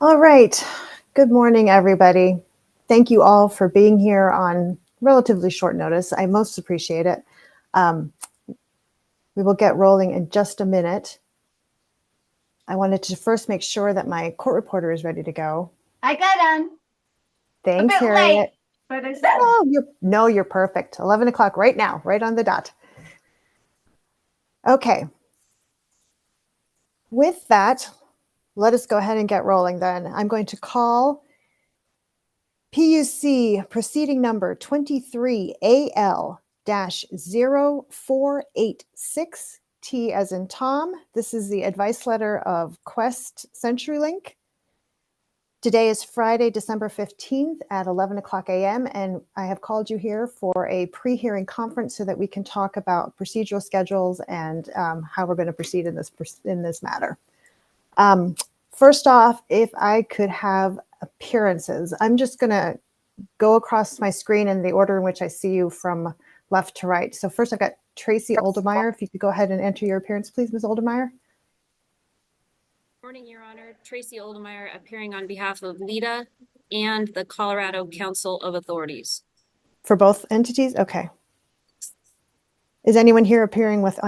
All right. Good morning, everybody. Thank you all for being here on relatively short notice. I most appreciate it. We will get rolling in just a minute. I wanted to first make sure that my court reporter is ready to go. I got on. Thanks, a bit Harriet. late, but I said No, you're perfect. 11 o'clock right now, right on the dot. Okay. With that, let us go ahead and get rolling then. I'm going to call PUC proceeding number 23AL-0486T as in Tom. This is the advice letter of Qwest CenturyLink. Today is Friday, December 15th at 11 o'clock a.m. and I have called you here for a pre-hearing conference so that we can talk about procedural schedules and how we're going to proceed in this matter. First off, if I could have appearances, I'm just going to go across my screen in the order in which I see you from left to right. So first I've got Tracy Oldemeyer. If you could go ahead and enter your appearance, please, Ms. Oldemeyer. Morning, Your Honor. Tracy Oldemeyer appearing on behalf of LEDA and the Colorado Council of Authorities. For both entities? Okay. Is anyone here appearing with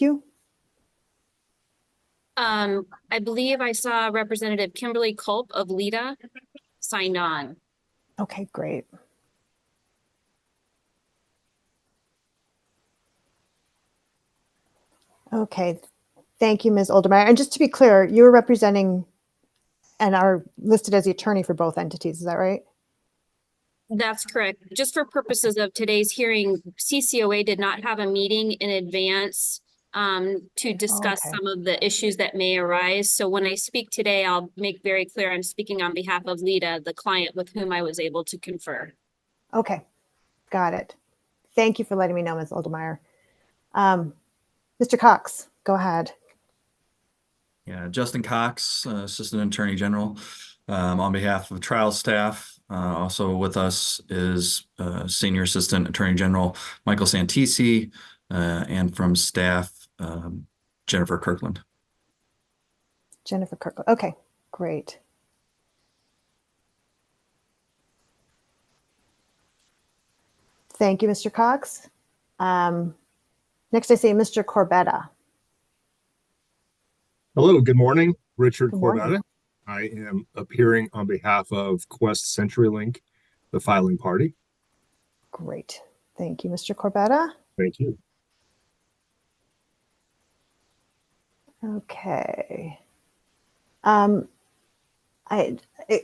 you? I believe I saw Representative Kimberly Culp of LEDA signed on. Okay, great. Okay, thank you, Ms. Oldemeyer. And just to be clear, you're representing and are listed as the attorney for both entities, is that right? That's correct. Just for purposes of today's hearing, CCOA did not have a meeting in advance to discuss some of the issues that may arise. So when I speak today, I'll make very clear I'm speaking on behalf of LEDA, the client with whom I was able to confer. Okay, got it. Thank you for letting me know, Ms. Oldemeyer. Mr. Cox, go ahead. Yeah, Justin Cox, Assistant Attorney General, on behalf of trial staff. Also with us is Senior Assistant Attorney General Michael Santisi, and from staff, Jennifer Kirkland. Jennifer Kirkland. Okay, great. Thank you, Mr. Cox. Next, I see Mr. Corbetta. Hello, good morning. Richard Good morning. Corbetta. I am appearing on behalf of Qwest CenturyLink, the filing party. Great. Thank you, Mr. Corbetta. Thank you. Okay. The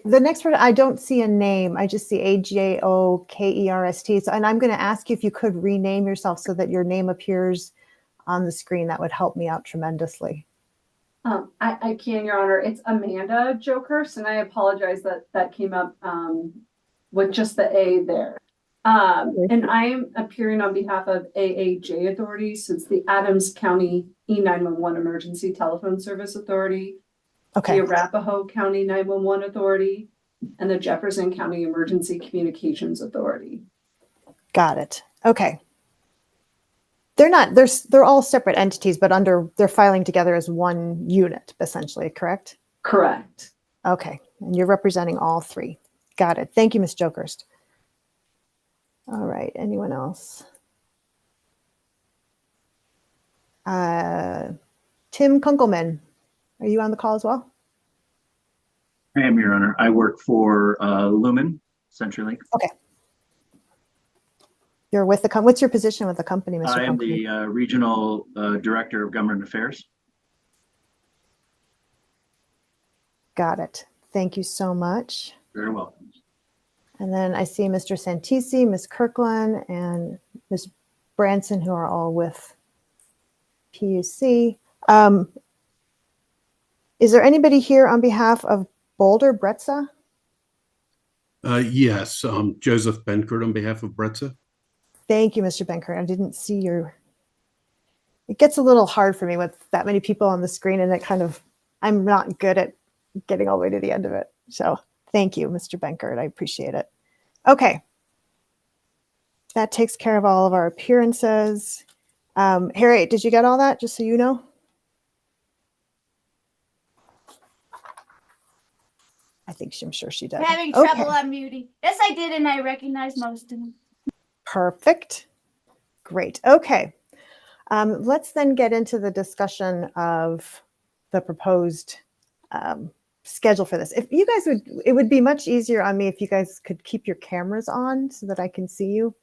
next person, I don't see a name. I just see AJOKERST. So, and I'm going to ask you if you could rename yourself so that your name appears on the screen. That would help me out tremendously. I can, Your Honor. It's Amanda Jokers, and I apologize that that came up with just the A there. And I am appearing on behalf of AAJ Authorities. It's the Adams County E911 Emergency Telephone Service Authority, Okay. the Arapahoe County 911 Authority, and the Jefferson County Emergency Communications Authority. Got it. Okay. They're all separate entities, but they're filing together as one unit, essentially, correct? Correct. Okay. And you're representing all three. Got it. Thank you, Ms. Jokerst. All right. Anyone else? Tim Kunkelman, are you on the call as well? I am, Your Honor. I work for Lumen CenturyLink. Okay. You're with the what's your position with the company, Mr. I am the Regional Director of Government Affairs. Got it. Thank you so much. Very welcome. And then I see Mr. Santisi, Ms. Kirkland, and Ms. Branson, who are all with PUC. Is there anybody here on behalf of Boulder Bretza? Yes, Joseph Benkert on behalf of Bretza. Thank you, Mr. Benkert. I didn't see your... It gets a little hard for me with that many people on the screen, and I'm not good at getting all the way to the end of it. So thank you, Mr. Benkert. I appreciate it. Okay. That takes care of all of our appearances. Harriet, did you get all that, just so you know? I'm sure she does. Having trouble unmuting. Yes, I did, and I recognize most of them. Perfect. Great. Okay. Let's then get into the discussion of the proposed schedule for this. If you guys it would be much easier on me if you guys could keep your cameras on so that I can see you.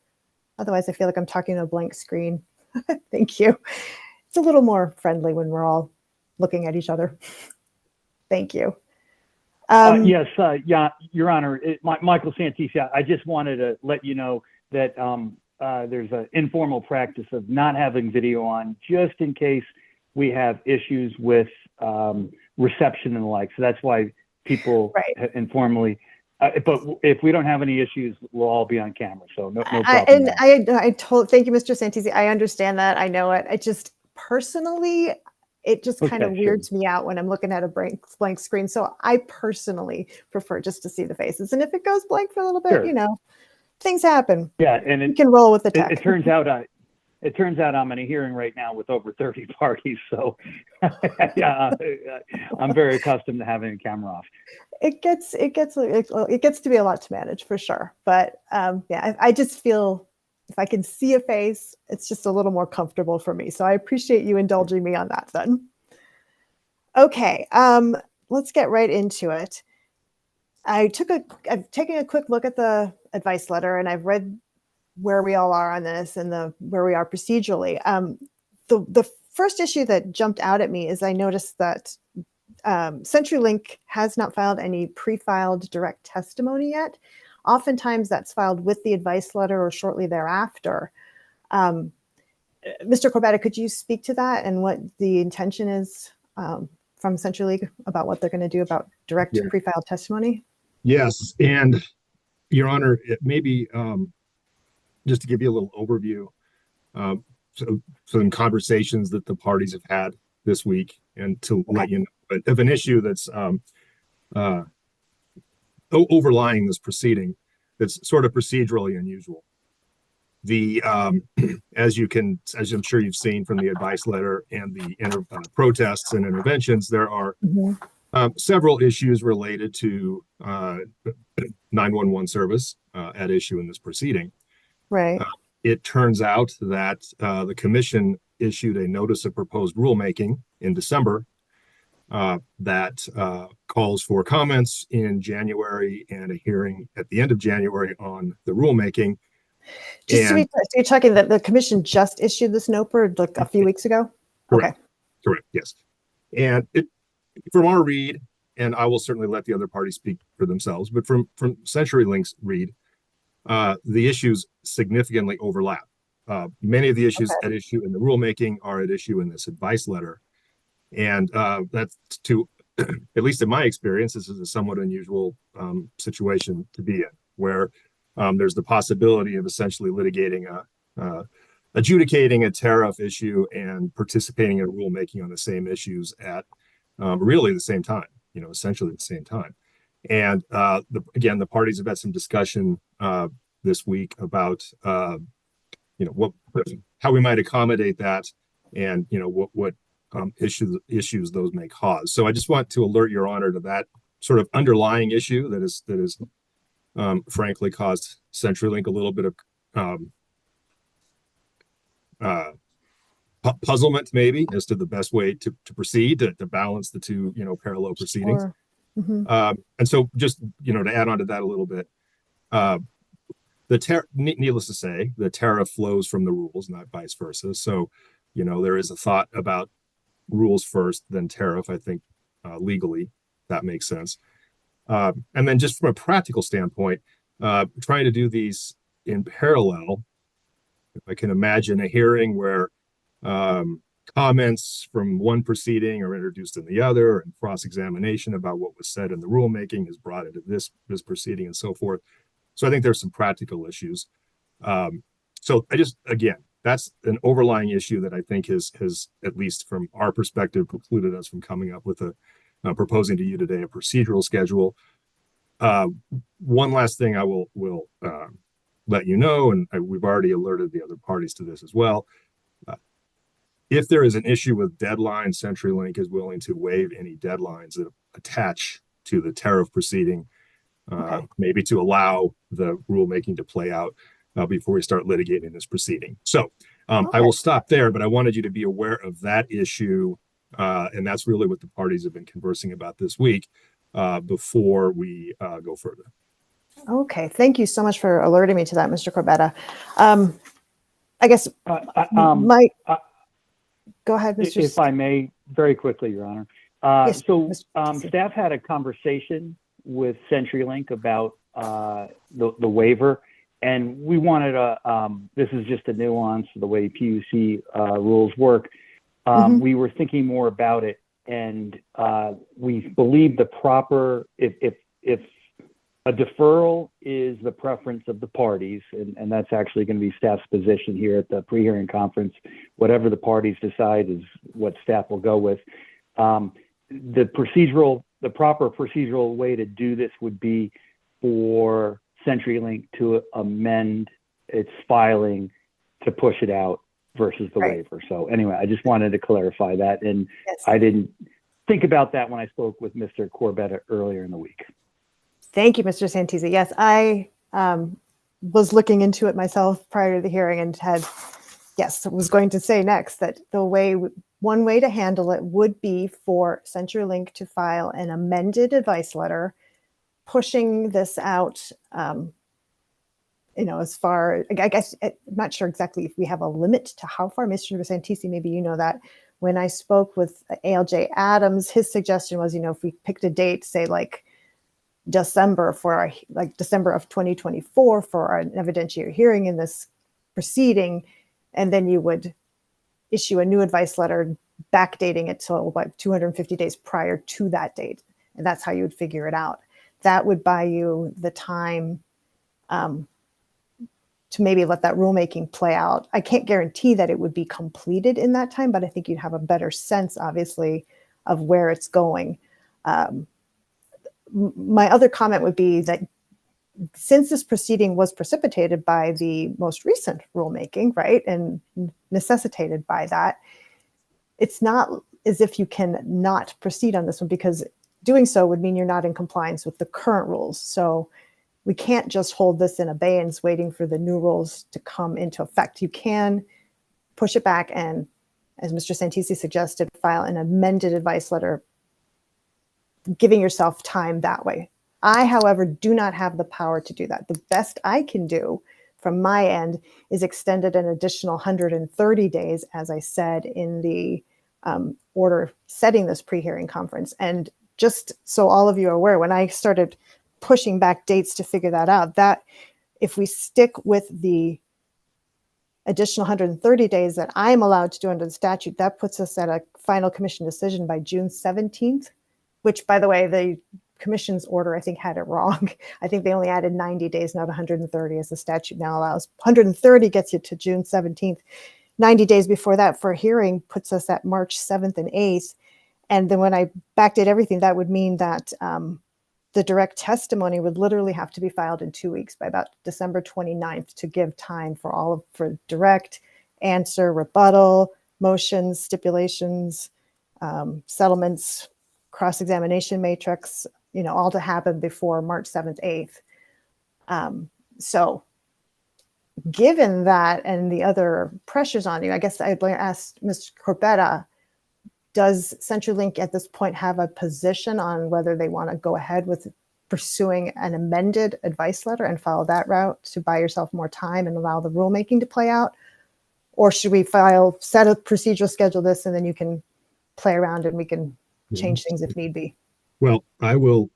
Otherwise, I feel like I'm talking to a blank screen. Thank you. It's a little more friendly when we're all looking at each other. Thank you. Yes, yeah, Your Honor, Michael Santisi, I just wanted to let you know that there's an informal practice of not having video on just in case we have issues with reception and the like. So that's why people informally, but if we don't have any issues, we'll all be on camera. So no problem. Thank you, Mr. Santisi. I understand that. I know it. I just personally, it just kind of weirds me out when I'm looking at a blank screen. So I personally prefer just to see the faces. And if it goes blank for a little bit, you know, things happen. Yeah, and you can roll with the tech. It turns out I'm in a hearing right now with over 30 parties. So yeah, I'm very accustomed to having a camera off. It gets to be a lot to manage for sure. But yeah, I just feel if I can see a face, it's just a little more comfortable for me. So I appreciate you indulging me on that then. Okay, let's get right into it. I've taken a quick look at the advice letter and I've read where we all are on this and where we are procedurally. The first issue that jumped out at me is I noticed that CenturyLink has not filed any pre-filed direct testimony yet. Oftentimes that's filed with the advice letter or shortly thereafter. Mr. Corbetta, could you speak to that and what the intention is from CenturyLink about what they're going to do about direct pre-filed testimony? Yes, and Your Honor, it may be just to give you a little overview, some conversations that the parties have had this week, and to let you know of an issue that's overlying this proceeding that's sort of procedurally unusual. The as I'm sure you've seen from the advice letter and the protests and interventions, there are several issues related to 911 service at issue in this proceeding. Right. It turns out that the commission issued a notice of proposed rulemaking in December that calls for comments in January and a hearing at the end of January on the rulemaking. Just to be clear, so you're talking that the commission just issued this NOPR like a few weeks ago? Correct. Okay. Correct, yes. And from our read, and I will certainly let the other parties speak for themselves, but from CenturyLink's read, the issues significantly overlap. Many of the issues at issue in the rulemaking are at issue in this advice letter. And that's at least in my experience, this is a somewhat unusual situation to be in, where there's the possibility of essentially litigating adjudicating a tariff issue and participating in rulemaking on the same issues at really the same time, essentially the same time. And again, the parties have had some discussion this week about how we might accommodate that, and what issues those may cause. So I just want to alert Your Honor to that sort of underlying issue that is frankly caused CenturyLink a little bit of puzzlement maybe as to the best way to proceed to balance the two parallel proceedings. Sure. And so just to add on to that a little bit, needless to say, the tariff flows from the rules, not vice versa. So there is a thought about rules first, then tariff. I think legally that makes sense. And then just from a practical standpoint, trying to do these in parallel, if I can imagine a hearing where comments from one proceeding are introduced in the other, and cross-examination about what was said in the rulemaking is brought into this proceeding and so forth. So I think there's some practical issues. So again, that's an overlying issue that I think has at least from our perspective precluded us from coming up with proposing to you today a procedural schedule. One last thing I will let you know, and we've already alerted the other parties to this as well. If there is an issue with deadlines, CenturyLink is willing to waive any deadlines that attach to the tariff proceeding, Okay. maybe to allow the rulemaking to play out before we start litigating this proceeding. So I will stop there, but I wanted you to be aware of that issue. And that's really what the parties have been conversing about this week before we go further. Okay, thank you so much for alerting me to that, Mr. Corbetta. I guess Mike, go ahead, Mr. If I may, very quickly, Your Honor. Yes, So Mr. Casey. staff had a conversation with CenturyLink about the waiver, and we wanted this is just a nuance of the way PUC rules work. We were thinking more about it, and we believe the proper, if a deferral is the preference of the parties, and that's actually going to be staff's position here at the pre-hearing conference. Whatever the parties decide is what staff will go with. The proper procedural way to do this would be for CenturyLink to amend its filing to push it out versus the waiver. So anyway, I just wanted to clarify that, and I didn't think about that when I spoke with Mr. Corbetta earlier in the week. Thank you, Mr. Santisi. Yes, I was looking into it myself prior to the hearing and was going to say next that one way to handle it would be for CenturyLink to file an amended advice letter, pushing this out, as far, I guess, I'm not sure exactly if we have a limit to how far. Mr. Santisi, maybe you know that. When I spoke with ALJ Adams, his suggestion was, if we picked a date, say like December of 2024 for an evidentiary hearing in this proceeding, and then you would issue a new advice letter backdating it till about 250 days prior to that date. And that's how you would figure it out. That would buy you the time to maybe let that rulemaking play out. I can't guarantee that it would be completed in that time, but I think you'd have a better sense, obviously, of where it's going. My other comment would be that since this proceeding was precipitated by the most recent rulemaking, right, and necessitated by that, it's not as if you can not proceed on this one, because doing so would mean you're not in compliance with the current rules. So we can't just hold this in abeyance waiting for the new rules to come into effect. You can push it back and, as Mr. Santisi suggested, file an amended advice letter, giving yourself time that way. I, however, do not have the power to do that. The best I can do from my end is extend it an additional 130 days, as I said in the order setting this pre-hearing conference. And just so all of you are aware, when I started pushing back dates to figure that out, that if we stick with the additional 130 days that I'm allowed to do under the statute, that puts us at a final commission decision by June 17th, which, by the way, the commission's order, I think, had it wrong. I think they only added 90 days, not 130, as the statute now allows. 130 gets you to June 17th. 90 days before that for a hearing puts us at March 7th and 8th. And then when I backdate everything, that would mean that the direct testimony would literally have to be filed in 2 weeks, by about December 29th, to give time for direct answer, rebuttal, motions, stipulations, settlements, cross-examination matrix, all to happen before March 7th, 8th. So given that and the other pressures on you, I guess I'd like to ask Mr. Corbetta, does CenturyLink at this point have a position on whether they want to go ahead with pursuing an amended advice letter and follow that route to buy yourself more time and allow the rulemaking to play out? Or should we set a procedural schedule this, and then you can play around and we can change things if need be? Well, I will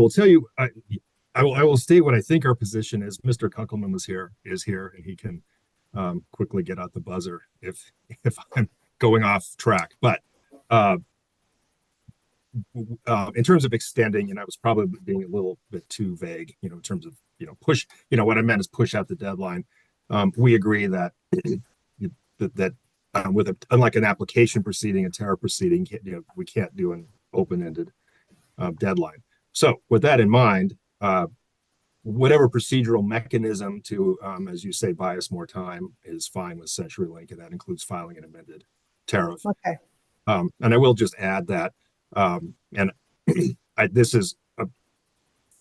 tell you, I will state what I think our position is. Mr. Kunkelman is here, and he can quickly get out the buzzer if I'm going off track. But in terms of extending, and I was probably being a little bit too vague, in terms of push. What I meant is push out the deadline. We agree that unlike an application proceeding, a tariff proceeding, we can't do an open-ended deadline. So with that in mind, whatever procedural mechanism to, as you say, buy us more time is fine with CenturyLink, and that includes filing an amended tariff. Okay. And I will just add that And this is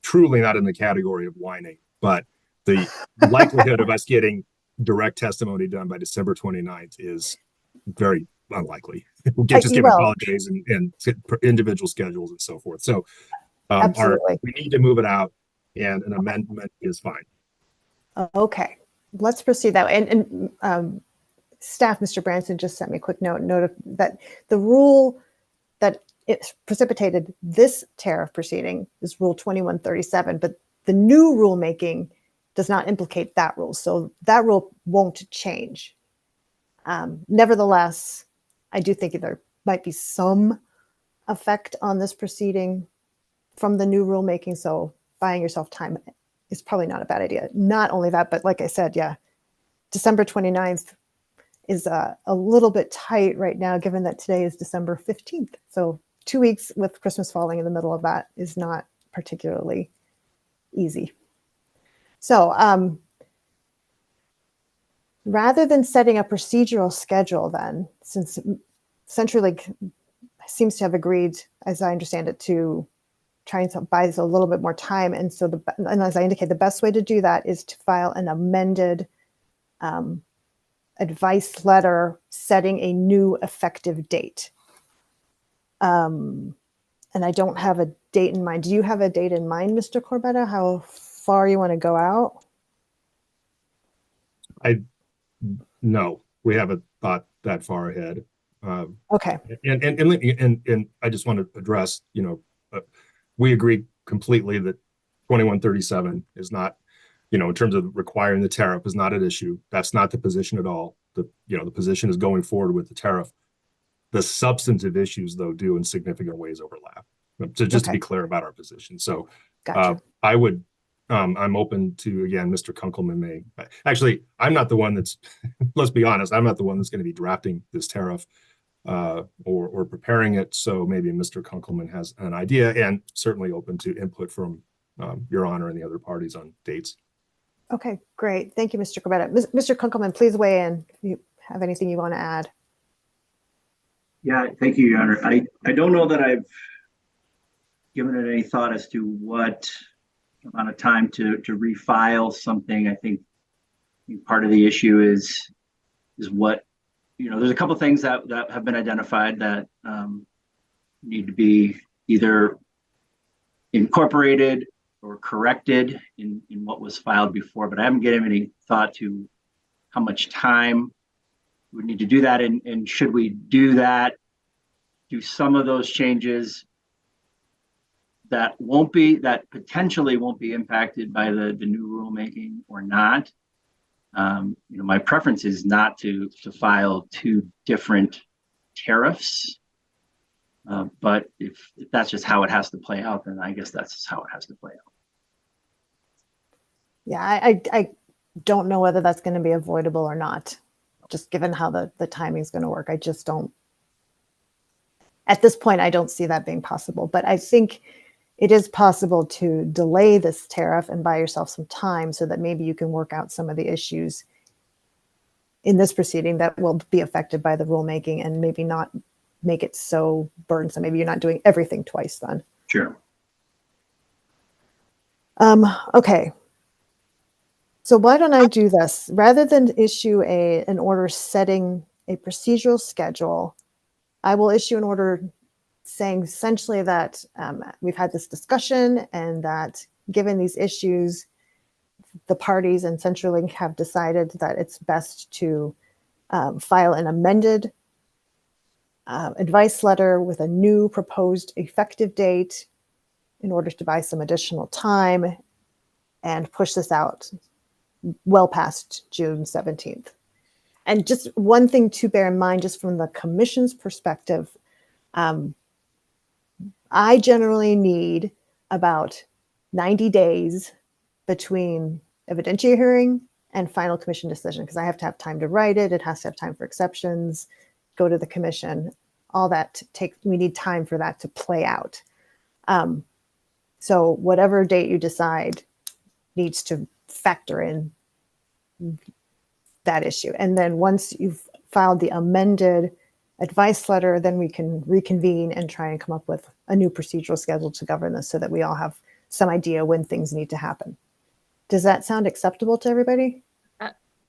truly not in the category of whining, but the likelihood of us getting direct testimony done by December 29th is very unlikely. Just given holidays and individual schedules and so forth. So absolutely, we need to move it out, and an amendment is fine. Okay, let's proceed that way. And staff, Mr. Branson just sent me a quick note that the rule that it precipitated this tariff proceeding is Rule 2137, but the new rulemaking does not implicate that rule. So that rule won't change. Nevertheless, I do think there might be some effect on this proceeding from the new rulemaking. So buying yourself time is probably not a bad idea. Not only that, but like I said, yeah, December 29th is a little bit tight right now, given that today is December 15th. So 2 weeks with Christmas falling in the middle of that is not particularly easy. So rather than setting a procedural schedule then, since CenturyLink seems to have agreed, as I understand it, to trying to buy us a little bit more time. And so, and as I indicate, the best way to do that is to file an amended advice letter setting a new effective date. And I don't have a date in mind. Do you have a date in mind, Mr. Corbetta, how far you want to go out? No, we haven't thought that far ahead. Okay. And I just want to address, we agree completely that 2137 is not, in terms of requiring the tariff, is not an issue. That's not the position at all. The position is going forward with the tariff. The substantive issues, though, do in significant ways overlap. So just to be clear about our position. So gotcha. I would, I'm open to, again, Mr. Kunkelman may, actually, I'm not the one that's, let's be honest, I'm not the one that's going to be drafting this tariff or preparing it. So maybe Mr. Kunkelman has an idea, and certainly open to input from Your Honor and the other parties on dates. Okay, great. Thank you, Mr. Corbetta. Mr. Kunkelman, please weigh in if you have anything you want to add. Yeah, thank you, Your Honor. I don't know that I've given it any thought as to what amount of time to refile something. I think part of the issue is what, there's a couple of things that have been identified that need to be either incorporated or corrected in what was filed before, but I haven't given any thought to how much time we need to do that. And should we do some of those changes that potentially won't be impacted by the new rulemaking or not? My preference is not to file two different tariffs. But if that's just how it has to play out, then I guess that's just how it has to play out. Yeah, I don't know whether that's going to be avoidable or not, just given how the timing is going to work. I just don't, at this point, I don't see that being possible. But I think it is possible to delay this tariff and buy yourself some time so that maybe you can work out some of the issues in this proceeding that will be affected by the rulemaking, and maybe not make it so burdensome. Maybe you're not doing everything twice then. Sure. Okay. So why don't I do this? Rather than issue an order setting a procedural schedule, I will issue an order saying essentially that we've had this discussion, and that given these issues, the parties and CenturyLink have decided that it's best to file an amended advice letter with a new proposed effective date in order to buy some additional time and push this out well past June 17th. And just one thing to bear in mind, just from the commission's perspective, I generally need about 90 days between evidentiary hearing and final commission decision, because I have to have time to write it. It has to have time for exceptions, go to the commission, all that we need time for that to play out. So whatever date you decide needs to factor in that issue. And then once you've filed the amended advice letter, then we can reconvene and try and come up with a new procedural schedule to govern this so that we all have some idea when things need to happen. Does that sound acceptable to everybody?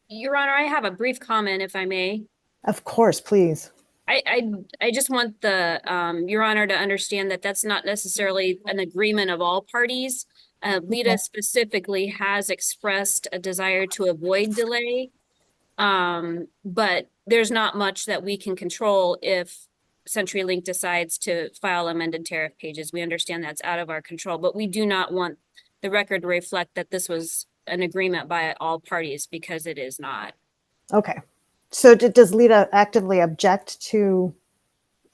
Your Honor, I have a brief comment, if I may. Of course, please. I just want Your Honor to understand that that's not necessarily an agreement of all parties. LIDA specifically has expressed a desire to avoid delay. But there's not much that we can control if CenturyLink decides to file amended tariff pages. We understand that's out of our control, but we do not want the record to reflect that this was an agreement by all parties, because it is not. Okay. So does LIDA actively object to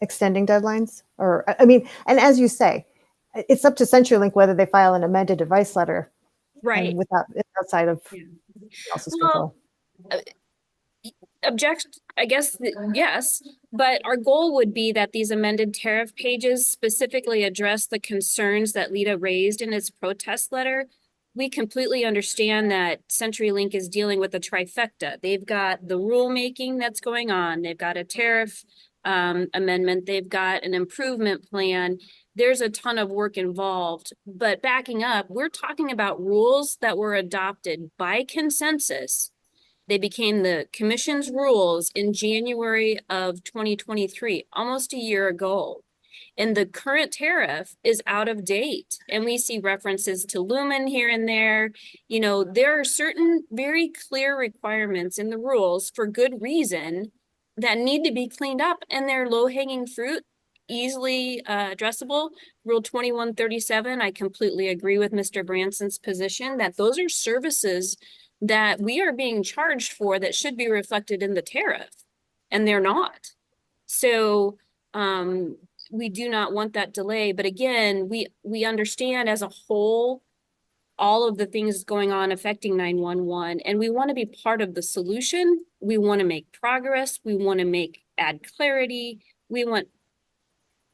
extending deadlines? Or, I mean, and as you say, it's up to CenturyLink whether they file an amended advice letter. Right. And it's outside of else's control. Object, I guess, yes, but our goal would be that these amended tariff pages specifically address the concerns that LIDA raised in its protest letter. We completely understand that CenturyLink is dealing with a trifecta. They've got the rulemaking that's going on. They've got a tariff amendment. They've got an improvement plan. There's a ton of work involved, but backing up, we're talking about rules that were adopted by consensus. They became the commission's rules in January of 2023, almost a year ago. And the current tariff is out of date. And we see references to Lumen here and there. You know, there are certain very clear requirements in the rules for good reason that need to be cleaned up, and they're low-hanging fruit, easily addressable. Rule 2137, I completely agree with Mr. Branson's position that those are services that we are being charged for that should be reflected in the tariff, and they're not. So we do not want that delay. But again, we understand as a whole all of the things going on affecting 911, and we want to be part of the solution. We want to make progress. We want to add clarity. We want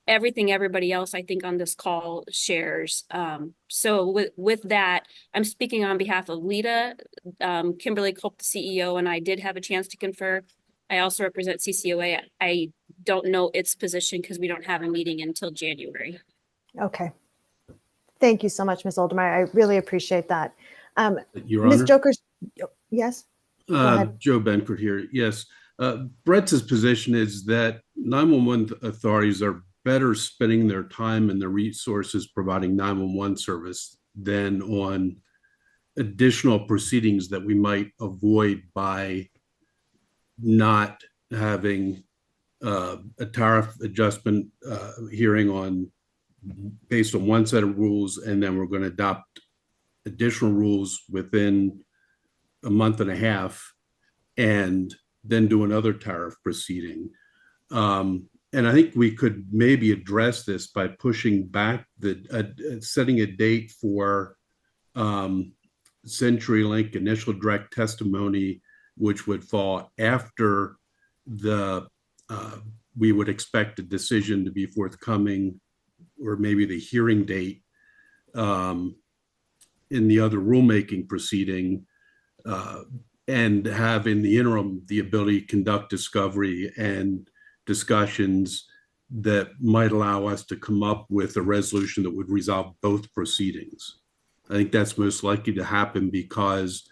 everything everybody else, I think, on this call shares. So with that, I'm speaking on behalf of LIDA. Kimberly Culp, the CEO, and I did have a chance to confer. I also represent CCOA. I don't know its position because we don't have a meeting until January. Okay. Thank you so much, Ms. Oldemeyer. I really appreciate that. Your Ms. Honor? Jokers, yes? Go ahead. Joe Benkert here. Yes. Brett's position is that 911 authorities are better spending their time and their resources providing 911 service than on additional proceedings that we might avoid by not having a tariff adjustment hearing based on one set of rules, and then we're going to adopt additional rules within a month and a half, and then do another tariff proceeding. And I think we could maybe address this by pushing back setting a date for CenturyLink initial direct testimony, which would fall after we would expect a decision to be forthcoming, or maybe the hearing date in the other rulemaking proceeding, and have in the interim the ability to conduct discovery and discussions that might allow us to come up with a resolution that would resolve both proceedings. I think that's most likely to happen because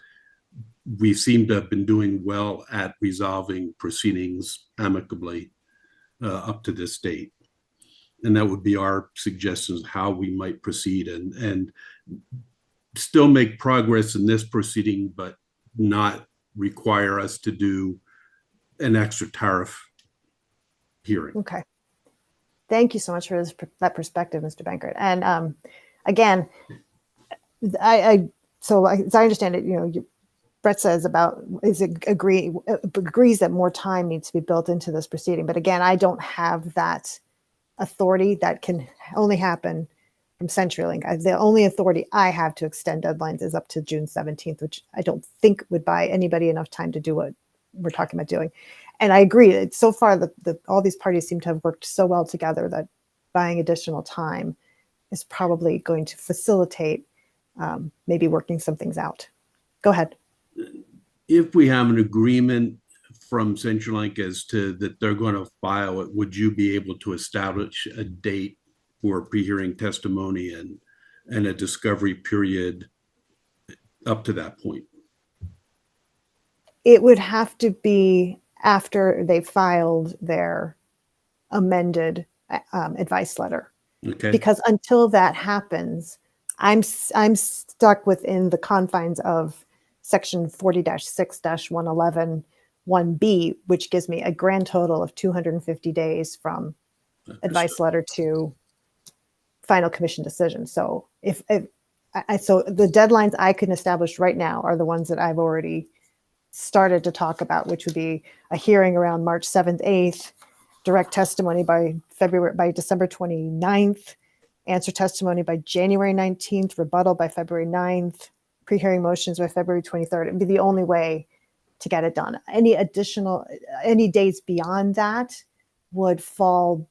we seem to have been doing well at resolving proceedings amicably up to this date. And that would be our suggestions how we might proceed and still make progress in this proceeding, but not require us to do an extra tariff hearing. Okay. Thank you so much for that perspective, Mr. Benkert. And again, so as I understand it, Brett says agrees that more time needs to be built into this proceeding. But again, I don't have that authority. That can only happen from CenturyLink. The only authority I have to extend deadlines is up to June 17th, which I don't think would buy anybody enough time to do what we're talking about doing. And I agree that so far all these parties seem to have worked so well together that buying additional time is probably going to facilitate maybe working some things out. Go ahead. If we have an agreement from CenturyLink as to that they're going to file it, would you be able to establish a date for pre-hearing testimony and a discovery period up to that point? It would have to be after they filed their amended advice letter. Okay. Because until that happens, I'm stuck within the confines of section 40-6-111 1B, which gives me a grand total of 250 days from advice letter to final commission decision. So so the deadlines I can establish right now are the ones that I've already started to talk about, which would be a hearing around March 7th, 8th, direct testimony by December 29th, answer testimony by January 19th, rebuttal by February 9th, pre-hearing motions by February 23rd. It'd be the only way to get it done. Any days beyond that would fall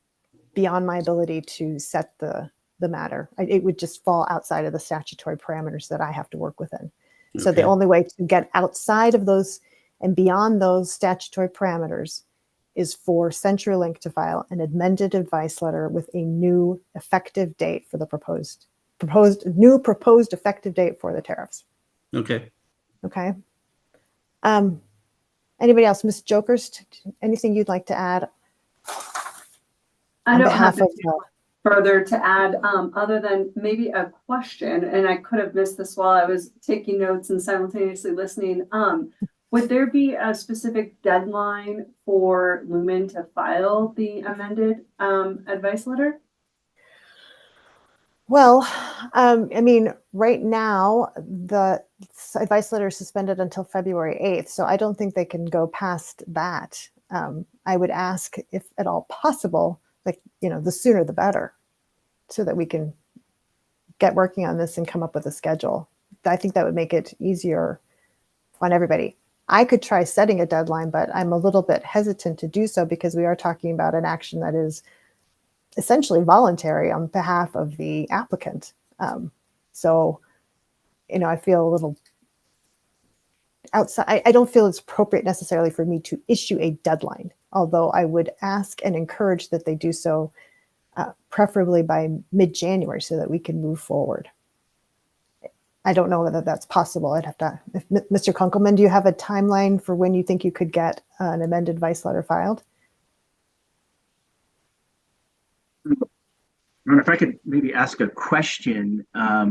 beyond my ability to set the matter. It would just fall outside of the statutory parameters that I have to work within. Okay. So the only way to get outside of those and beyond those statutory parameters is for CenturyLink to file an amended advice letter with a new effective date for the proposed effective date for the tariffs. Okay. Okay. Anybody else? Ms. Jokers, anything you'd like to add? I don't have further to add other than maybe a question, and I could have missed this while I was taking notes and simultaneously listening. Would there be a specific deadline for Lumen to file the amended advice letter? Well, I mean, right now, the advice letter is suspended until February 8th, so I don't think they can go past that. I would ask, if at all possible, the sooner the better, so that we can get working on this and come up with a schedule. I think that would make it easier on everybody. I could try setting a deadline, but I'm a little bit hesitant to do so because we are talking about an action that is essentially voluntary on behalf of the applicant. So, I feel a little outside. I don't feel it's appropriate necessarily for me to issue a deadline, although I would ask and encourage that they do so preferably by mid-January so that we can move forward. I don't know whether that's possible. I'd have to, Mr. Kunkelman, do you have a timeline for when you think you could get an amended advice letter filed? If I could maybe ask a question, I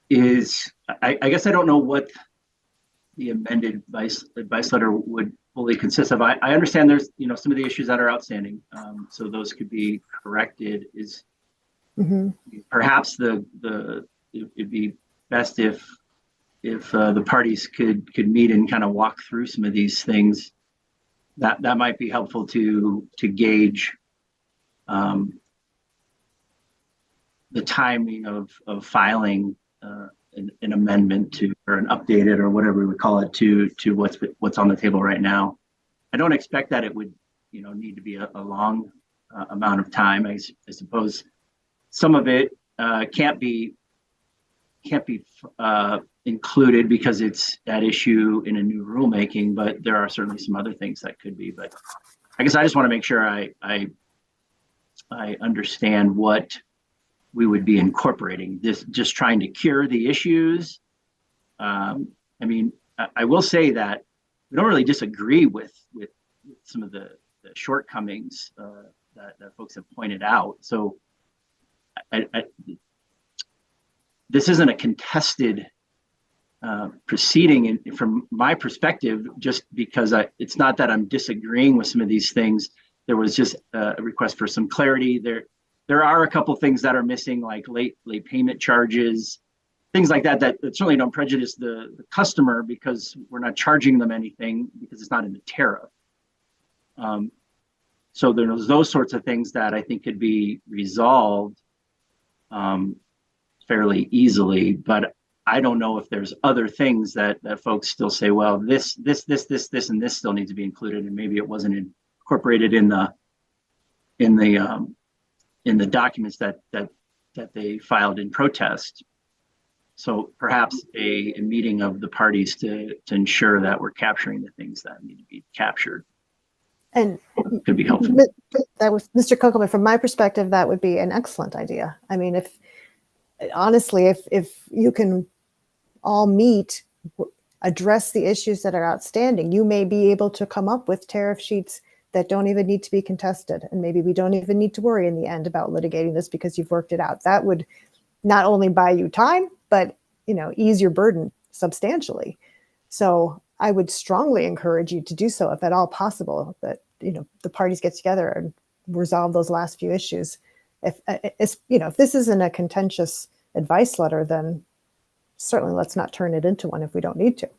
guess I don't know what the amended advice letter would fully consist of. I understand there's some of the issues that are outstanding, so those could be corrected. Perhaps it'd be best if the parties could meet and kind of walk through some of these things. That might be helpful to gauge the timing of filing an amendment to, or an updated, or whatever we would call it, to what's on the table right now. I don't expect that it would need to be a long amount of time. I suppose some of it can't be included because it's at issue in a new rulemaking, but there are certainly some other things that could be. But I guess I just want to make sure I understand what we would be incorporating. This just trying to cure the issues. I mean, I will say that we don't really disagree with some of the shortcomings that folks have pointed out. So this isn't a contested proceeding from my perspective, just because it's not that I'm disagreeing with some of these things. There was just a request for some clarity. There are a couple things that are missing, like late payment charges, things like that certainly don't prejudice the customer because we're not charging them anything because it's not in the tariff. So there's those sorts of things that I think could be resolved fairly easily, but I don't know if there's other things that folks still say, well, this, and this still needs to be included, and maybe it wasn't incorporated in the documents that they filed in protest. So perhaps a meeting of the parties to ensure that we're capturing the things that need to be captured And could be helpful. that was Mr. Kokelman. From my perspective, that would be an excellent idea. I mean, if you can all meet, address the issues that are outstanding, you may be able to come up with tariff sheets that don't even need to be contested. And maybe we don't even need to worry in the end about litigating this because you've worked it out. That would not only buy you time, but, you know, ease your burden substantially. So I would strongly encourage you to do so if at all possible, that, you know, the parties get together and resolve those last few issues. If this isn't a contentious advice letter, then certainly let's not turn it into one if we don't need to.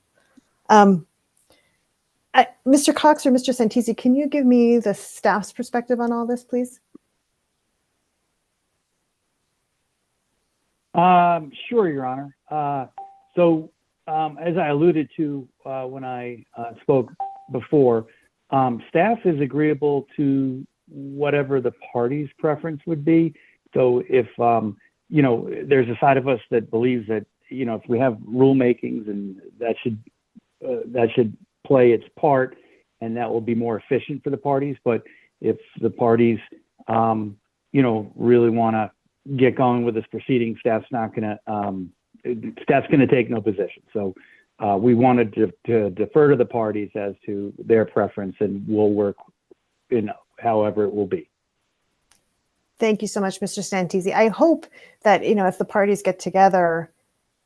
Mr. Cox or Mr. Santisi, can you give me the staff's perspective on all this, please? Sure, Your Honor. As I alluded to when I spoke before, staff is agreeable to whatever the party's preference would be. So if, there's a side of us that believes that, if we have rulemakings and that should play its part and that will be more efficient for the parties. But if the parties, really want to get going with this proceeding, staff's going to take no position. So we wanted to defer to the parties as to their preference, and we'll work however it will be. Thank you so much, Mr. Santisi. I hope that, if the parties get together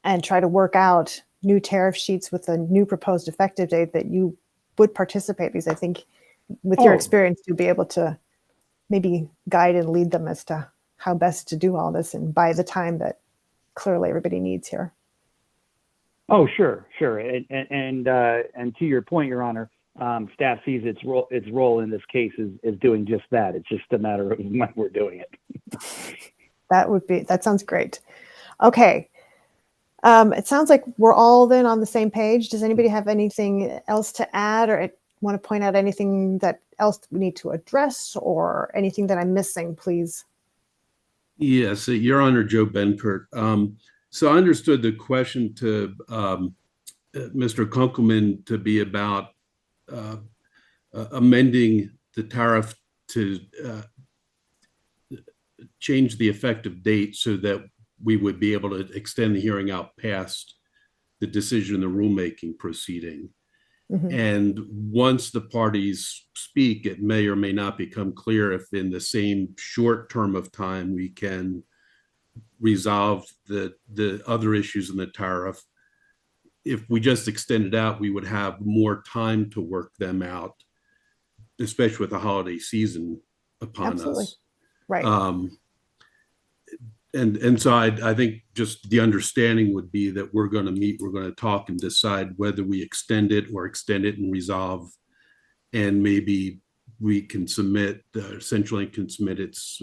and try to work out new tariff sheets with a new proposed effective date, that you would participate, because I think with your experience, you'll be able to maybe guide and lead them as to how best to do all this and by the time that clearly everybody needs here. Oh, sure. And to your point, Your Honor, staff sees its role in this case is doing just that. It's just a matter of when we're doing it. That sounds great. Okay. It sounds like we're all then on the same page. Does anybody have anything else to add, or want to point out anything that else we need to address, or anything that I'm missing, please? Yes, Your Honor, Joe Benkert. So I understood the question to Mr. Kunkelman to be about amending the tariff to change the effective date so that we would be able to extend the hearing out past the decision in the rulemaking proceeding. Mm-hmm. And once the parties speak, it may or may not become clear if in the same short term of time we can resolve the other issues in the tariff. If we just extend it out, we would have more time to work them out, especially with the holiday season upon Absolutely. us. Right. And so I think just the understanding would be that we're going to meet, we're going to talk and decide whether we extend it and resolve. And maybe we can submit, CenturyLink can submit its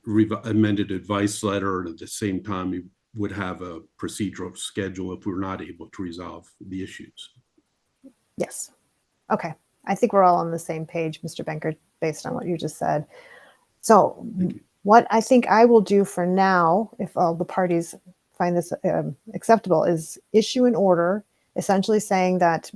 amended advice letter, and at the same time, we would have a procedural schedule if we're not able to resolve the issues. Yes. Okay. I think we're all on the same page, Mr. Benkert, based on what you just said. So what I think I will do for now, if all the parties find this acceptable, is issue an order essentially saying that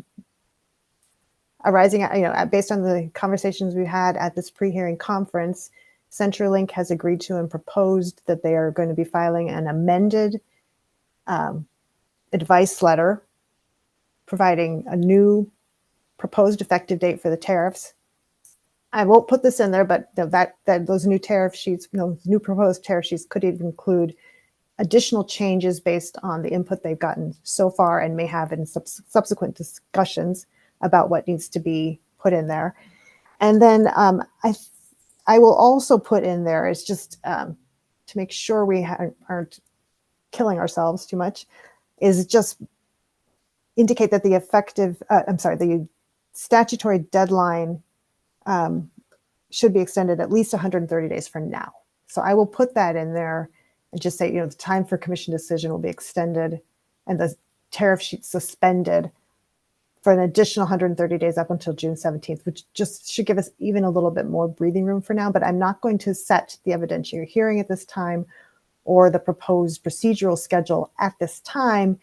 arising, based on the conversations we had at this pre-hearing conference, CenturyLink has agreed to and proposed that they are going to be filing an amended advice letter providing a new proposed effective date for the tariffs. I won't put this in there, but that those new tariff sheets, new proposed tariff sheets could even include additional changes based on the input they've gotten so far and may have in subsequent discussions about what needs to be put in there. And then I will also put in there, is just to make sure we aren't killing ourselves too much, is just indicate that the statutory deadline should be extended at least 130 days from now. So I will put that in there and just say, the time for commission decision will be extended and the tariff sheet suspended for an additional 130 days up until June 17th, which just should give us even a little bit more breathing room for now. But I'm not going to set the evidentiary hearing at this time or the proposed procedural schedule at this time,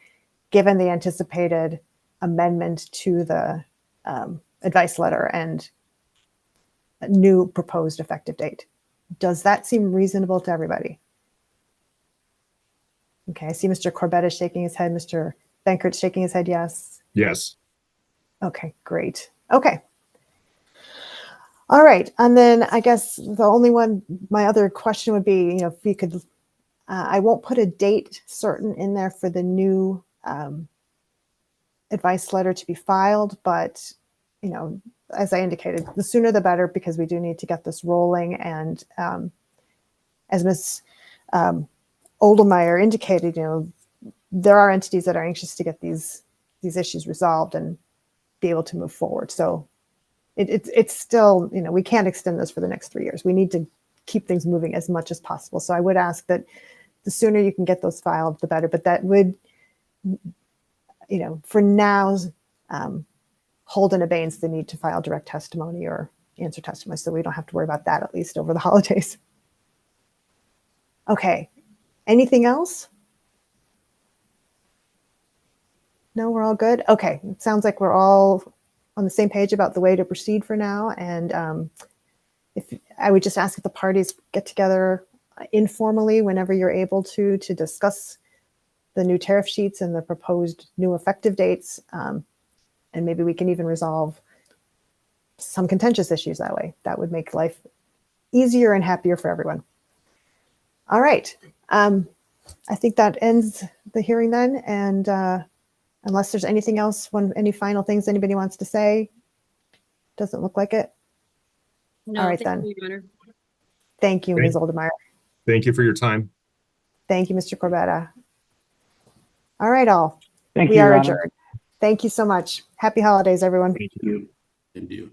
given the anticipated amendment to the advice letter and a new proposed effective date. Does that seem reasonable to everybody? Okay, I see Mr. Corbett is shaking his head. Mr. Bankert's shaking his head, yes. Yes. Okay, great. Okay. All right, and then I guess the only one, my other question would be, you know, if you could, I won't put a date certain in there for the new advice letter to be filed, but, you know, as I indicated, the sooner the better, because we do need to get this rolling. And as Ms. Oldemeyer indicated, you know, there are entities that are anxious to get these issues resolved and be able to move forward. So it's still, you know, we can't extend this for the next 3 years. We need to keep things moving as much as possible. So I would ask that the sooner you can get those filed, the better. But that would, you know, for now, hold in abeyance the need to file direct testimony or answer testimony. So we don't have to worry about that, at least over the holidays. Okay. Anything else? No, we're all good. Okay. It sounds like we're all on the same page about the way to proceed for now. And if I would just ask if the parties get together informally whenever you're able to discuss the new tariff sheets and the proposed new effective dates. And maybe we can even resolve some contentious issues that way. That would make life easier and happier for everyone. All right. I think that ends the hearing then. And unless there's anything else, any final things anybody wants to say? Doesn't look like it. No, all right, thank then. you, Your Honor. Thank you, Ms. Oldemeyer. Thank you for your time. Thank you, Mr. Corbetta. All right, all. Thank We you, are Your Honor. adjourned. Thank you so much. Happy holidays, everyone. Thank you. And you.